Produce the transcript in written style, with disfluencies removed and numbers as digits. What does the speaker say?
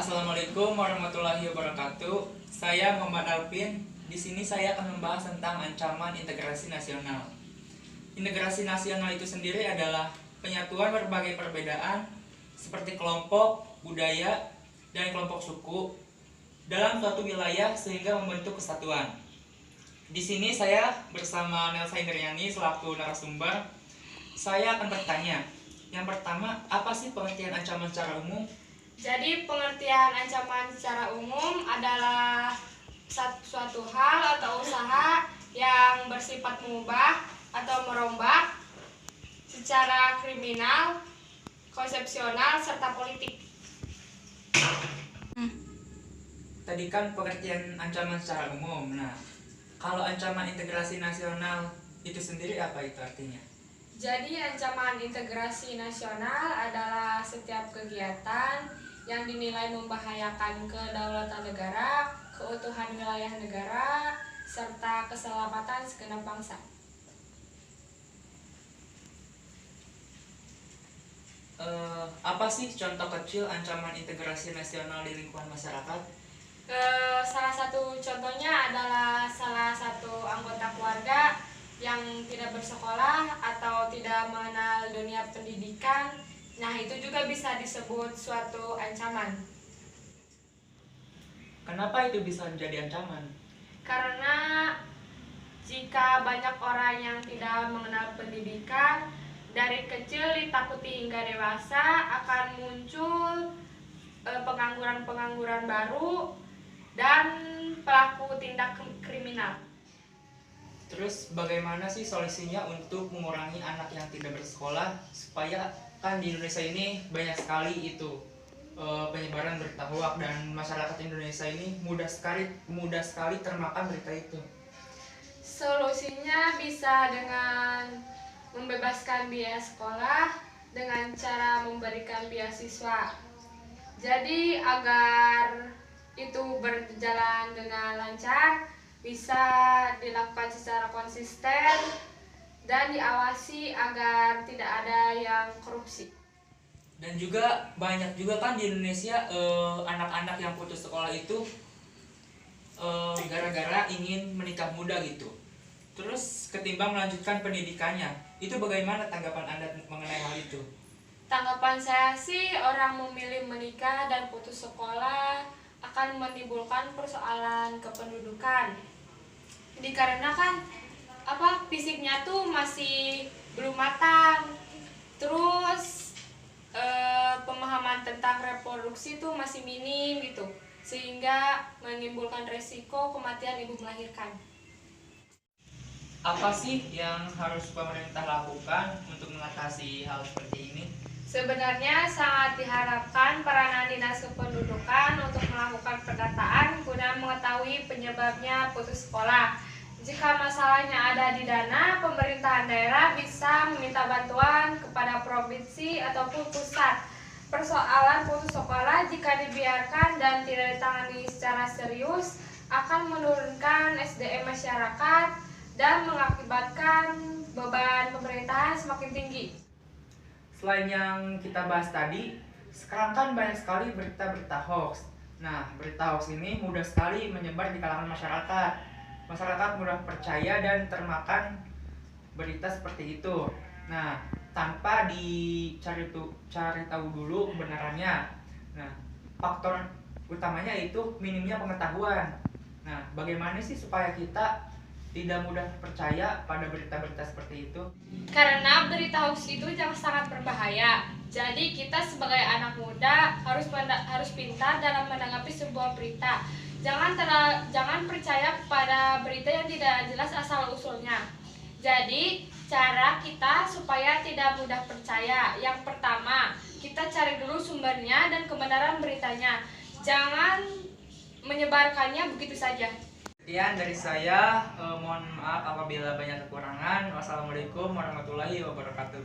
Assalamualaikum warahmatullahi wabarakatuh. Saya Muhammad Alvin. Di sini saya akan membahas tentang ancaman integrasi nasional. Integrasi nasional itu sendiri adalah penyatuan berbagai perbedaan seperti kelompok, budaya, dan kelompok suku dalam suatu wilayah sehingga membentuk kesatuan. Di sini saya bersama Nelsa Indriani selaku narasumber. Saya akan bertanya. Yang pertama, apa sih pengertian ancaman secara umum? Jadi pengertian ancaman secara umum adalah suatu hal atau usaha yang bersifat mengubah atau merombak secara kriminal, konsepsional, serta politik. Tadi kan pengertian ancaman secara umum. Nah, kalau ancaman integrasi nasional itu sendiri apa itu artinya? Jadi ancaman integrasi nasional adalah setiap kegiatan yang dinilai membahayakan kedaulatan negara, keutuhan wilayah negara, serta keselamatan segenap bangsa. Apa sih contoh kecil ancaman integrasi nasional di lingkungan masyarakat? Salah satu contohnya adalah salah satu anggota keluarga yang tidak bersekolah atau tidak mengenal dunia pendidikan. Nah, itu juga bisa disebut suatu ancaman. Kenapa itu bisa menjadi ancaman? Karena jika banyak orang yang tidak mengenal pendidikan, dari kecil ditakuti hingga dewasa akan muncul pengangguran-pengangguran baru dan pelaku tindak kriminal. Terus bagaimana sih solusinya untuk mengurangi anak yang tidak bersekolah supaya kan di Indonesia ini banyak sekali itu penyebaran berita hoak dan masyarakat Indonesia ini mudah sekali termakan berita itu. Solusinya bisa dengan membebaskan biaya sekolah dengan cara memberikan beasiswa. Jadi agar itu berjalan dengan lancar, bisa dilakukan secara konsisten dan diawasi agar tidak ada yang korupsi. Dan juga banyak juga kan di Indonesia anak-anak yang putus sekolah itu gara-gara ingin menikah muda gitu. Terus ketimbang melanjutkan pendidikannya. Itu bagaimana tanggapan Anda mengenai hal itu? Tanggapan saya sih, orang memilih menikah dan putus sekolah akan menimbulkan persoalan kependudukan. Dikarenakan fisiknya tuh masih belum matang, terus pemahaman tentang reproduksi tuh masih minim gitu, sehingga menimbulkan resiko kematian ibu melahirkan. Apa sih yang harus pemerintah lakukan untuk mengatasi hal seperti ini? Sebenarnya sangat diharapkan peranan Dinas Kependudukan untuk melakukan pendataan guna mengetahui penyebabnya putus sekolah. Jika masalahnya ada di dana, pemerintahan daerah bisa meminta bantuan kepada provinsi ataupun pusat. Persoalan putus sekolah jika dibiarkan dan tidak ditangani secara serius akan menurunkan SDM masyarakat dan mengakibatkan beban pemerintahan semakin tinggi. Selain yang kita bahas tadi, sekarang kan banyak sekali berita-berita hoax. Nah, berita hoax ini mudah sekali menyebar di kalangan masyarakat. Masyarakat mudah percaya dan termakan berita seperti itu. Nah, tanpa cari tahu dulu kebenarannya. Nah, faktor utamanya itu minimnya pengetahuan. Nah, bagaimana sih supaya kita tidak mudah percaya pada berita-berita seperti itu? Karena berita hoax itu sangat berbahaya. Jadi kita sebagai anak muda harus pintar dalam menanggapi sebuah berita. Jangan percaya pada berita yang tidak jelas asal usulnya. Jadi cara kita supaya tidak mudah percaya, yang pertama kita cari dulu sumbernya dan kebenaran beritanya. Jangan menyebarkannya begitu saja. Sekian dari saya, mohon maaf apabila banyak kekurangan. Wassalamualaikum warahmatullahi wabarakatuh.